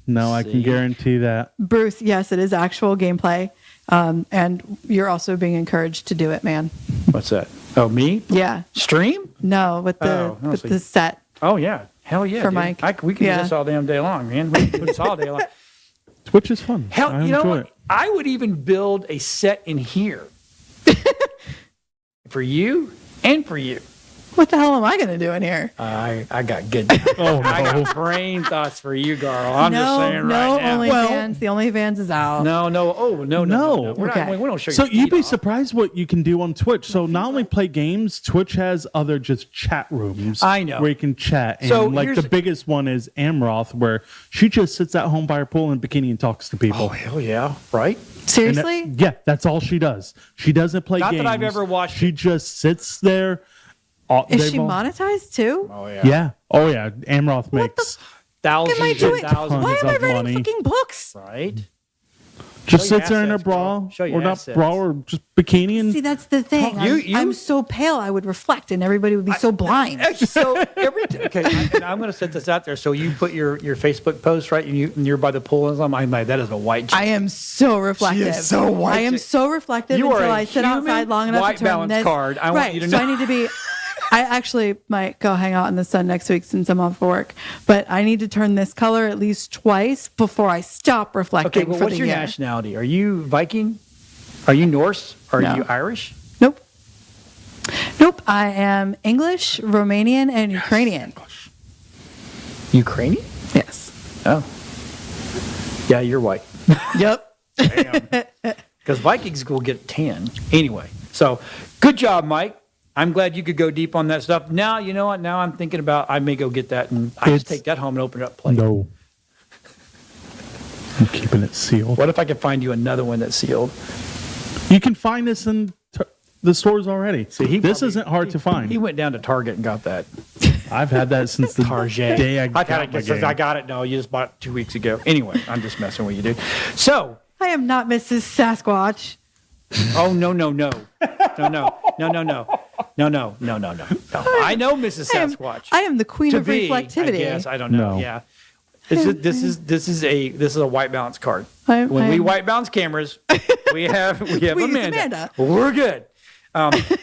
No, I can See? guarantee that. Bruce, yes, it is actual gameplay. And you're also being encouraged to do it, man. What's that? Oh, me? Yeah. Stream? No, with the Oh, I with see. the set. Oh, yeah. Hell yeah. For dude. Mike. We can Yeah. do this all damn day long, man. We can do this all day long. Twitch is fun. Hell, I you know enjoy what? it. I would even build a set in here for you and for you. What the hell am I going to do in here? I got good. Oh, I no. got brain thoughts for you, Garl. I'm no, just saying no right now. OnlyFans. The OnlyFans is out. No. Oh, no. No. We're Okay. not, we don't show So your you'd feet be off. surprised what you can do on Twitch. So not only play games, Twitch has other just chat rooms. I know. Where you can chat. And So like here's- the biggest one is Amroth, where she just sits at home by her pool in bikini and talks to people. Oh, hell yeah. Right? And Seriously? yeah, that's all she does. She doesn't play Not games. that I've ever watched She it. just sits there. Is she monetized too? Oh, yeah. Yeah. Oh yeah. Amroth makes Thousands What am I and doing? thousands. Why am I of writing money. fucking books? Right? just Show your sits there in her assets, girl. bra Show your or not assets. bra or just bikini and See, that's the thing. You- I'm so pale, I would reflect, and everybody would be so blind. So and I'm going to set this out there. So you put your Facebook post, right? And you're by the pool, and I'm like, that is a white chick. I am so reflective. so white. I am so reflective You are until a I sit human outside long enough white to turn balance this. card. I want right. you to So know. I need to be. I actually might go hang out in the sun next week since I'm off work, but I need to turn this color at least twice before I stop reflecting Okay, well, for what's the your year. nationality? Are you Viking? Are you Norse? Are No. you Irish? Nope. Nope. I am English, Romanian, and Ukrainian. Ukrainian? Yes. Oh. Yeah, you're white. Yep. Because Vikings will get tan. Anyway, so good job, Mike. I'm glad you could go deep on that stuff. Now, you know what? Now I'm thinking about I may go get that and I just It's- take that home and open it up. Play. no. I'm keeping it sealed. What if I could find you another one that's sealed? You can find this in the stores already. See, this probably- isn't hard to find. He went down to Target and got that. I've had that since the Target. day I I've got had my it since game. I got it. No, you just bought it 2 weeks ago. Anyway, I'm just messing with you, dude. So, I am not Mrs. Sasquatch. oh no. No. I know Mrs. Sasquatch. I am the queen To of be, reflectivity. I guess. I don't know. No. Yeah. This is a white balance card. I'm- When we I'm- white balance cameras, we have We use Amanda. Amanda. We're good.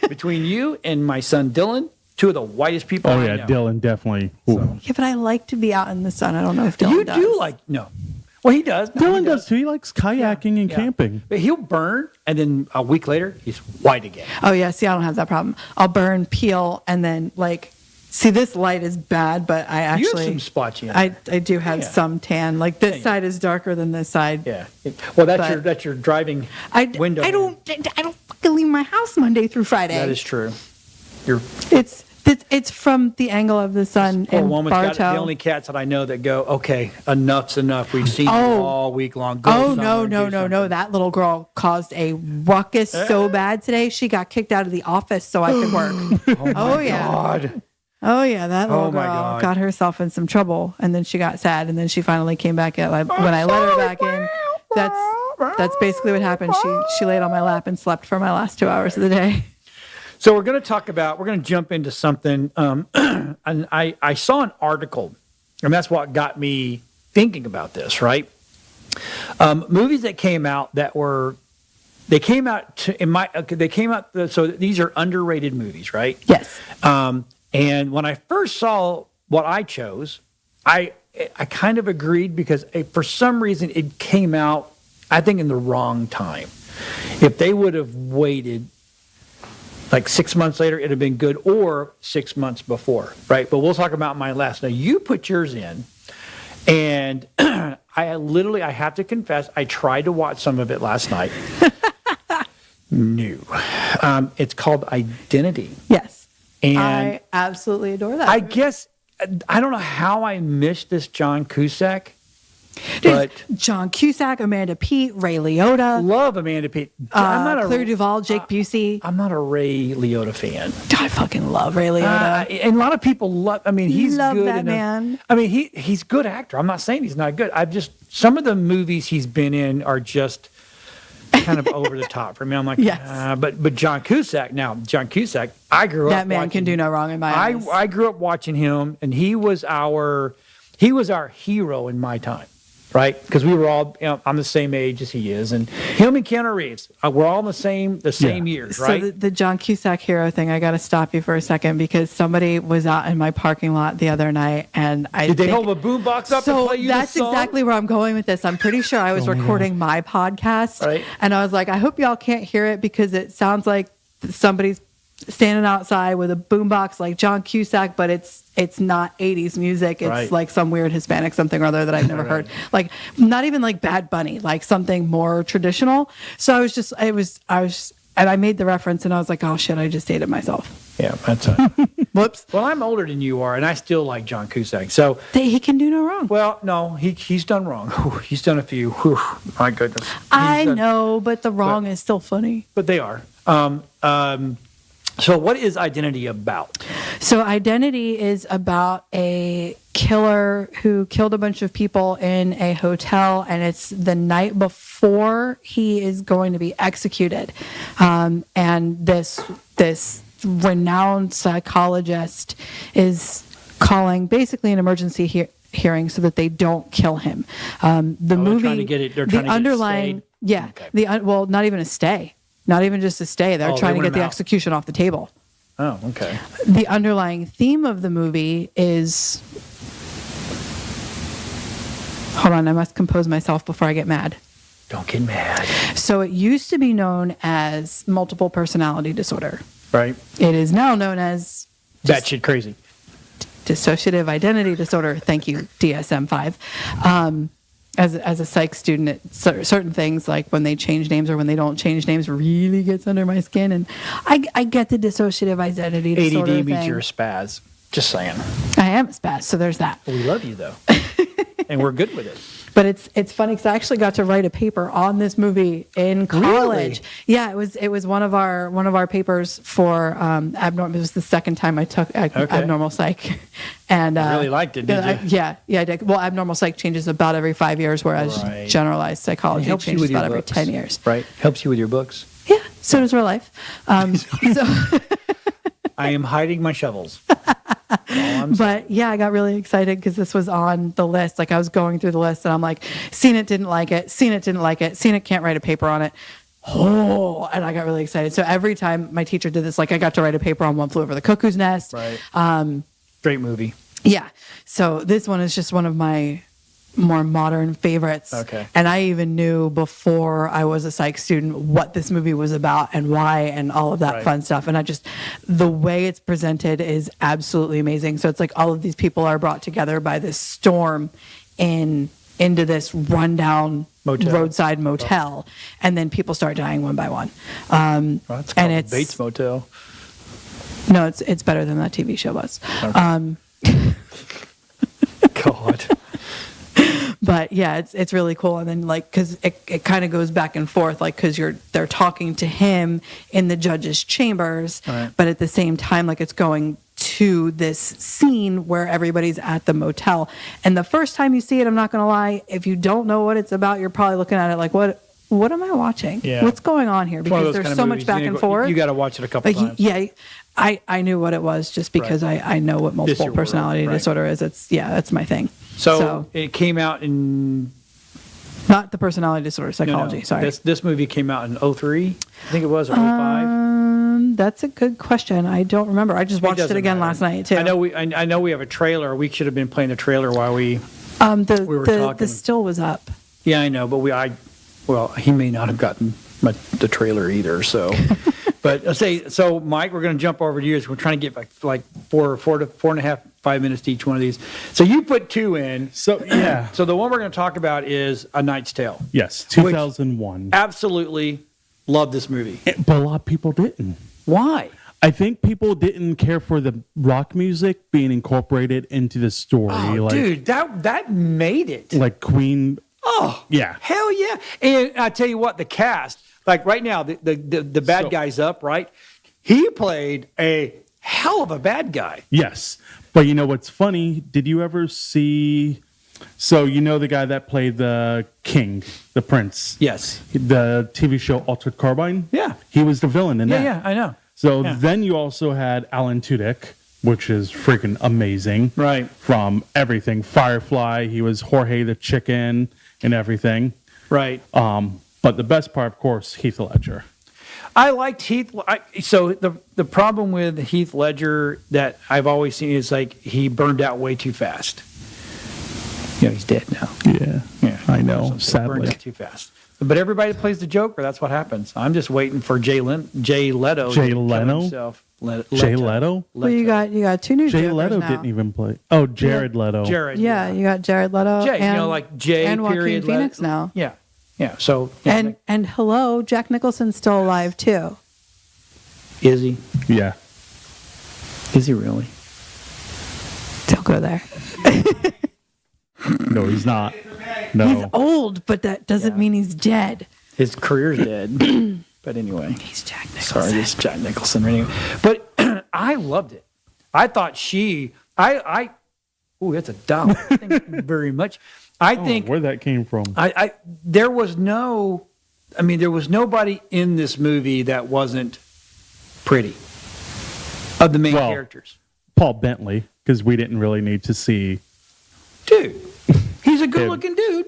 Between you and my son Dylan, two of the whitest people Oh I yeah, know. Dylan definitely. Ooh. Yeah, but I like to be out in the sun. I don't know if Dylan You does. do like no. Well, he does. No, Dylan he does too. He likes kayaking and Yeah. camping. But he'll burn, and then a week later, he's white again. Oh yeah, see, I don't have that problem. I'll burn, peel, and then see, this light is bad, but I You actually, have some spots in. I do have Yeah. some tan. Like this Yeah. side is darker than this side. Yeah. Well, But- that's your driving I window. don't fucking leave my house Monday through Friday. That is true. You're It's from the angle of the sun poor in woman's got Bartow. the only cats that I know that go, okay, enough's enough. We've seen you Oh. all week long. Go Oh somewhere no, and no, do no, no! something." That little girl caused a ruckus so bad today. She got kicked out of the office so I could work. Oh yeah. God. Oh yeah, that little Oh, my girl God. got herself in some trouble, and then she got sad, and then she finally came back at when I let her back in. That's basically what happened. She laid on my lap and slept for my last 2 hours of the day. So we're going to jump into something. And I saw an article, and that's what got me thinking about this, right? Movies that came out that were they came out so these are underrated movies, right? Yes. And when I first saw what I chose, I kind of agreed because for some reason it came out, I think, in the wrong time. If they would have waited like 6 months later, it'd have been good, or 6 months before, right? But we'll talk about mine last. Now, you put yours in, and I have to confess, I tried to watch some of it last night. No. It's called Identity. Yes. And I absolutely adore that. I guess, I don't know how I missed this John Cusack, There's but John Cusack, Amanda Peet, Ray Liotta, love Amanda Peet. I'm not Claire Duvall, Jake Busey. I'm not a Ray Liotta fan. I fucking love Ray Liotta. And a lot of people love. I mean, he's love good. that man. I mean, he's a good actor. I'm not saying he's not good. Some of the movies he's been in are just kind of over the top for me. I'm like, Yes. But John Cusack. Now, John Cusack. I grew up. That man watching, can do no wrong in my eyes. I grew up watching him, and he was our hero in my time. Right, because we were all, I'm the same age as he is, and him and Keanu Reeves, we're all in the same years, right? So the John Cusack hero thing, I got to stop you for a second because somebody was out in my parking lot the other night, and Did they hold a boombox up and play you that's the song? exactly where I'm going with this. I'm pretty sure I was recording my podcast, Right. and I was like, I hope y'all can't hear it because it sounds like somebody's standing outside with a boombox like John Cusack, but it's not 80s music. It's Right. like some weird Hispanic something or other that I've never heard. Like not even like Bad Bunny, like something more traditional. So and I made the reference and I was like, oh shit, I just dated myself. Yeah, that's it. Whoops. Well, I'm older than you are, and I still like John Cusack. So, He can do no wrong. well, no, he's done wrong. He's done a few. Whew, my goodness. I He's done- know, but the wrong is still funny. but they are. So, what is Identity about? So Identity is about a killer who killed a bunch of people in a hotel, and it's the night before he is going to be executed. And this renowned psychologist is calling basically an emergency hearing so that they don't kill him. The movie, trying to get it- they're the trying to get it underlying, stayed? yeah, Okay. well, not even a stay. Not even just a stay. They're Oh, they trying to want get him the out. execution off the table. Oh, okay. The underlying theme of the movie is... Hold on, I must compose myself before I get mad. Don't get mad. So it used to be known as multiple personality disorder. Right? It is now known as That shit crazy. dissociative identity disorder. Thank you, DSM-5. As a psych student, certain things like when they change names or when they don't change names really gets under my skin. And I get the dissociative identity disorder ADD means thing. you're a spaz. Just saying. I am a spaz, so there's that. We love you, though. And we're good with it. But it's funny because I actually got to write a paper on this movie in college. Really? Yeah, it was one of our papers for abnormal. It was the second time I took abnormal psych, and You really liked it, did you? Yeah, I did. Well, abnormal psych changes about every 5 years, whereas Right. generalized psychology Helps you changes with your about every books. 10 years. Right? Helps you with your books. Yeah, so does real life. So. I am hiding my shovels. But yeah, I got really excited because this was on the list. Like I was going through the list and I'm like, seen it, didn't like it, seen it, didn't like it, seen it, can't write a paper on it. Oh, and I got really excited. So every time my teacher did this, like I got to write a paper on One Flew Over the Cuckoo's Nest. Right. Great movie. Yeah. So this one is just one of my more modern favorites. Okay. And I even knew before I was a psych student what this movie was about and why and all of that Right. fun stuff. And the way it's presented is absolutely amazing. So it's like all of these people are brought together by this storm into this rundown roadside motel. And then people start dying one by one. Well, that's called and Bates Motel. No, it's better than that TV show was. God. But yeah, it's really cool. And then like, cause it kind of goes back and forth, like, cause they're talking to him in the judge's chambers, Right. but at the same time, like it's going to this scene where everybody's at the motel. And the first time you see it, I'm not going to lie, if you don't know what it's about, you're probably looking at it like, what am I watching? Yeah. What's going on here? It's one of Because those there's kind of so movies. much back and forth. You got to watch it a couple Like, times. yeah, I knew what it was just because I know what multiple your world, personality right. disorder is. That's my thing. So it came out in Not the personality disorder psychology. No. Sorry. This movie came out in 03, I think it was, or 05. That's a good question. I don't remember. I just watched it doesn't again matter. last night too. I know we have a trailer. We should have been playing the trailer while we were the talking. still was up. Yeah, I know, but he may not have gotten the trailer either. So, but so Mike, we're going to jump over to yours. We're trying to get like 4 and a half, 5 minutes to each one of these. So you put 2 in. So yeah. So the one we're going to talk about is A Knight's Tale. Yes, 2001. Absolutely love this movie. But a lot of people didn't. Why? I think people didn't care for the rock music being incorporated into the story. Oh, dude, that made it. Like Queen. Oh, yeah. Hell yeah. And I tell you what, the cast, like right now, the bad guy's up, right? He played a hell of a bad guy. Yes. But you know what's funny? Did you ever see... So you know the guy that played the king, the prince? Yes. The TV show Altered Carbine? Yeah. He was the villain in that. Yeah, I know. So Yeah. then you also had Alan Tudyk, which is freaking amazing. Right. From everything. Firefly, he was Jorge the Chicken and everything. Right. But the best part, of course, Heath Ledger. I liked Heath. So the problem with Heath Ledger that I've always seen is like he burned out way too fast. He's dead now. Yeah, I know, So sadly. burned out too fast. But everybody that plays the Joker, that's what happens. I'm just waiting for Jay Leto. Jay Leno? Jay Leto? Well, you got 2 new Jay Jokers Leto now. didn't even play. Oh, Jared Leto. Jared. Yeah, you got Jared Leto. Jay, and, like Jay and Joaquin period Phoenix Leto. now. Yeah. So And hello, Jack Nicholson's still alive too. is he? Yeah. Is he really? Don't go there. No, he's not. No. He's old, but that doesn't mean he's dead. His career's dead. But anyway. He's Jack Nicholson. Sorry, it's Jack Nicholson. Anyway. But I loved it. I thought that's a dollar. Thank you very much. I think where that came from. there was nobody in this movie that wasn't pretty of the main characters. Paul Bentley, because we didn't really need to see. Dude, he's a good-looking dude,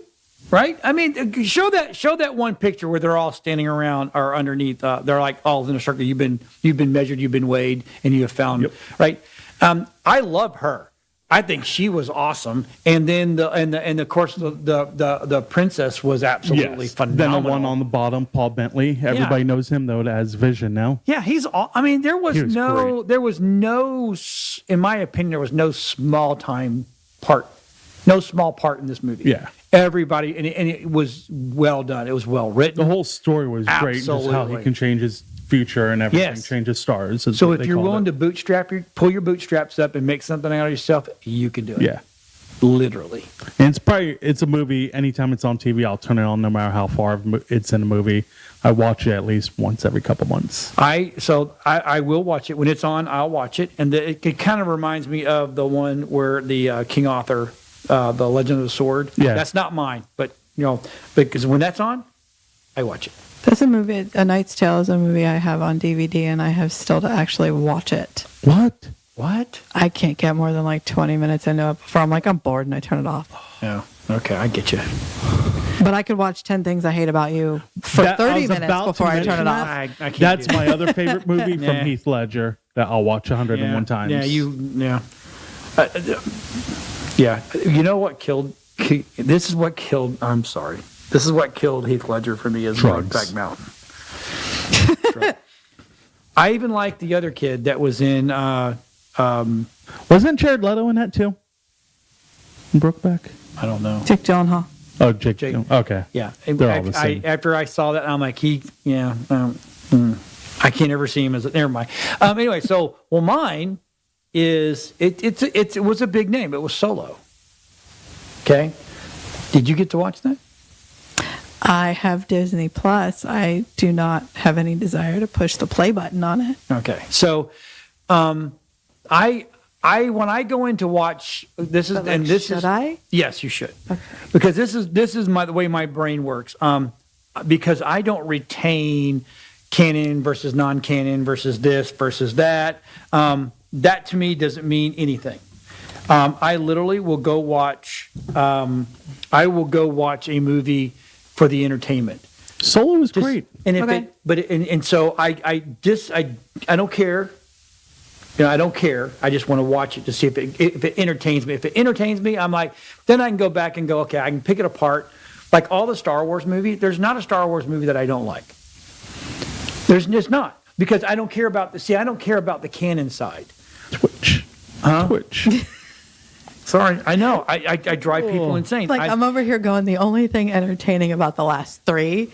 right? I mean, show that one picture where they're all standing around or underneath. They're like all in a circle. You've been measured, you've been weighed, and you have found right. I love her. I think she was awesome, and then of course the princess was absolutely phenomenal. Then the one on the bottom, Paul Bentley. Everybody knows him though as Vision now. Yeah, there was no, in my opinion, there was no small part in this movie. Yeah. Everybody, and it was well done. It was well written. The whole story was great. Just how he can change his future and everything, change his stars. So if you're willing to pull your bootstraps up and make something out of yourself, you can do it. Yeah. Literally. And it's a movie, anytime it's on TV, I'll turn it on no matter how far it's in a movie. I watch it at least once every couple months. I will watch it. When it's on, I'll watch it. And it kind of reminds me of the one where the King Arthur, the Legend of the Sword. Yeah. That's not mine, but because when that's on, I watch it. That's a movie. A Knight's Tale is a movie I have on DVD, and I have still to actually watch it. What? I can't get more than like 20 minutes into it before I'm bored and I turn it off. Yeah. Okay, I get you. But I could watch 10 Things I Hate About You for 30 minutes before I turn it off. I can't That's do my other favorite movie from Yeah. Heath Ledger that I'll watch 101 times. Yeah, yeah. You know what killed? This is what killed. I'm sorry. This is what killed Heath Ledger for me is Drugs. Brokeback Mountain. I even liked the other kid that was in. Wasn't Jared Leto in that too? In Brokeback? I don't know. Jake Gyllenhaal. Oh, Jake. Okay. Yeah. They're all the same. After I saw that, I'm like, I can't ever see him as. Never mind. Anyway, so mine is it was a big name. It was Solo. Okay. Did you get to watch that? I have Disney Plus. I do not have any desire to push the play button on it. Okay. So, I when I go in to watch this is should I? Yes, you should. Okay. Because this is the way my brain works. Because I don't retain canon versus non-canon versus this versus that. That to me doesn't mean anything. I literally will go watch. I will go watch a movie for the entertainment. Solo was Just- great. And if Okay. and so I don't care. You know, I don't care. I just want to watch it to see if it entertains me. If it entertains me, I'm like, then I can go back and go, okay, I can pick it apart. Like all the Star Wars movies, there's not a Star Wars movie that I don't like. There's just not. Because I don't care about I don't care about the canon side. Twitch. Twitch. Sorry, I know. I drive people insane. Like I'm over here going, the only thing entertaining about the last 3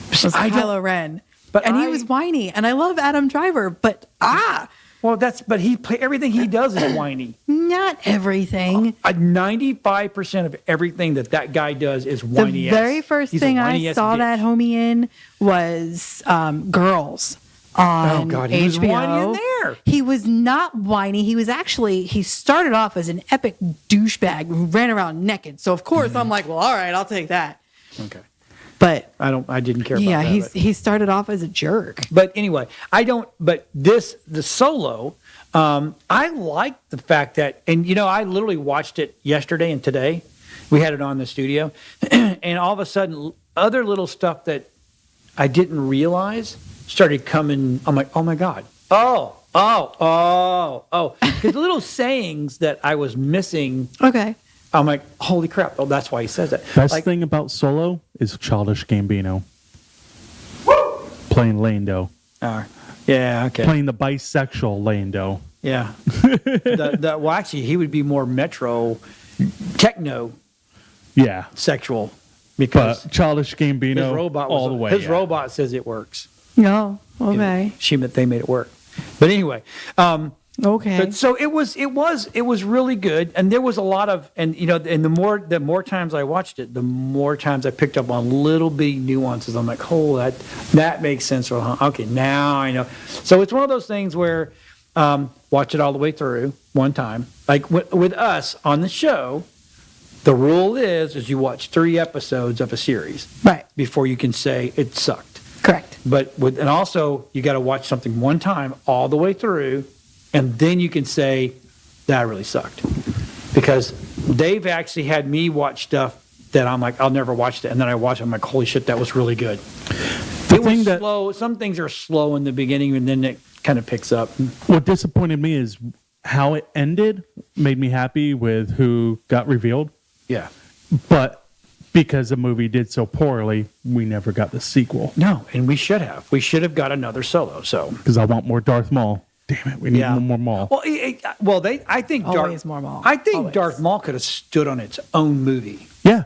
was I don't- Kylo Ren. but And he I- was whiny, and I love Adam Driver, but Well, but everything he does is whiny. not everything. 95% of everything that guy does is The whiny. very first He's a thing I whiny-ass saw bitch. that homie in was Girls on Oh, God, he was HBO. whiny in there. He was not whiny. He started off as an epic douchebag who ran around naked. So of course I'm like, well, all right, I'll take that. Okay. But I didn't care about yeah, that. he started off as a jerk. But anyway, but the Solo, I like the fact that, and I literally watched it yesterday and today. We had it on in the studio, and all of a sudden, other little stuff that I didn't realize started coming. I'm like, oh my God. Because little sayings that I was missing, Okay. I'm like, holy crap. Oh, that's why he says that. Best Like, thing about Solo is Childish Gambino. Playing Lando. yeah, okay. Playing the bisexual Lando. Yeah. Well, actually, he would be more techno Yeah. sexual because But Childish Gambino his robot all the way. His yeah. robot says it works. No. Okay. They made it work. But anyway, Okay. but so it was really good, and there was a lot of, and the more times I watched it, the more times I picked up on little bitty nuances. I'm like, oh, that makes sense. Or, okay, now I know. So it's one of those things where watch it all the way through one time. Like with us on the show, the rule is you watch 3 episodes of a series Right. before you can say it sucked. Correct. But and also you got to watch something one time all the way through, and then you can say that really sucked. Because they've actually had me watch stuff that I'm like, I'll never watch that, and then I watch it, I'm like, holy shit, that was really good. It was slow. Some things are slow in the beginning, and then it kind of picks up. What disappointed me is how it ended. Made me happy with who got revealed, Yeah. but because the movie did so poorly, we never got the sequel. No, and we should have. We should have got another Solo. So. Because I want more Darth Maul. Damn it, we need more Maul. Well, I think Always more Maul. I think Always. Darth Maul could have stood on its own movie. Yeah,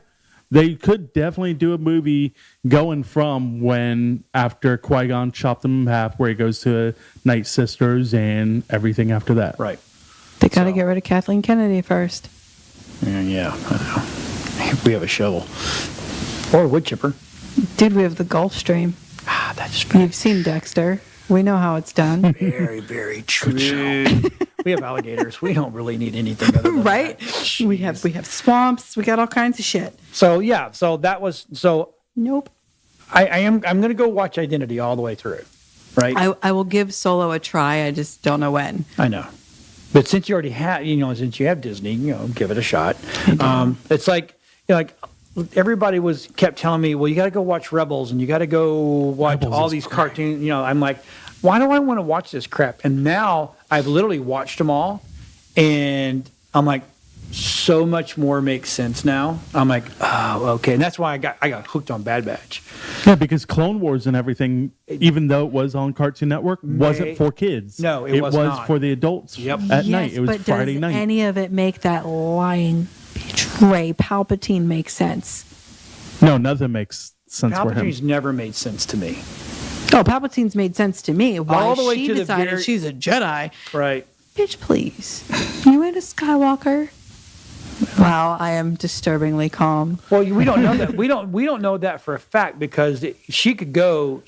they could definitely do a movie going from when after Qui-Gon chopped him in half, where he goes to Night Sisters and everything after that. Right. They got to get rid of Kathleen Kennedy first. Yeah. I know. We have a shovel or a wood chipper. Dude, we have the Gulf Stream. That's You've seen Dexter. We know how it's done. very, very true. We have alligators. We don't really need anything other than Right? that. We have swamps. We got all kinds of shit. So yeah. So that was so. Nope. I'm going to go watch Identity all the way through. Right. I will give Solo a try. I just don't know when. I know. But since you already have, since you have Disney, give it a shot. It's like, everybody kept telling me, well, you got to go watch Rebels and you got to go watch Rebels all is these great. cartoons. I'm like, why do I want to watch this crap? And now I've literally watched them all, and I'm like, so much more makes sense now. I'm like, oh, okay. And that's why I got hooked on Bad Batch. Yeah, because Clone Wars and everything, even though it was on Cartoon Network, wasn't for kids. No, it was not. for the adults. Yep. At Yes, night, it was but Friday does night. any of it make that lying bitch Ray Palpatine make sense? No, nothing makes sense for him. Palpatine's never made sense to me. Oh, Palpatine's made sense to me. Why All the way she to the decided very- she's a Jedi. Right. Bitch, please. You ain't a Skywalker. Wow, I am disturbingly calm. Well, we don't know that. We don't know that for a fact because she could go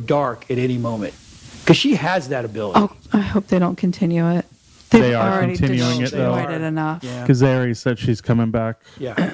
dark at any moment because she has that ability. Oh, I hope they don't continue it. They've They are already continuing it, though. destroyed it enough. Yeah. Because they already said she's coming back. Yeah.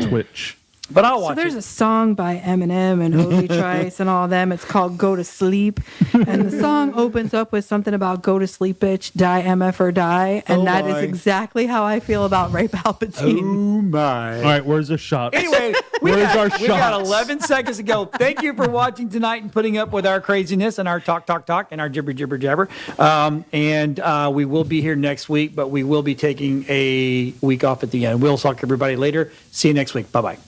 Twitch. But I'll So watch there's it. a song by Eminem and Holy Trice and all them. It's called "Go to Sleep," and the song opens up with something about "Go to sleep, bitch, die MF or die," and Oh that is my. exactly how I feel about Ray Palpatine. Oh my. All right, where's the shot? Anyway, Where's our we got shots? 11 seconds to go. Thank you for watching tonight and putting up with our craziness and our talk and our jibber jabber. And we will be here next week, but we will be taking a week off at the end. We'll talk to everybody later. See you next week. Bye bye.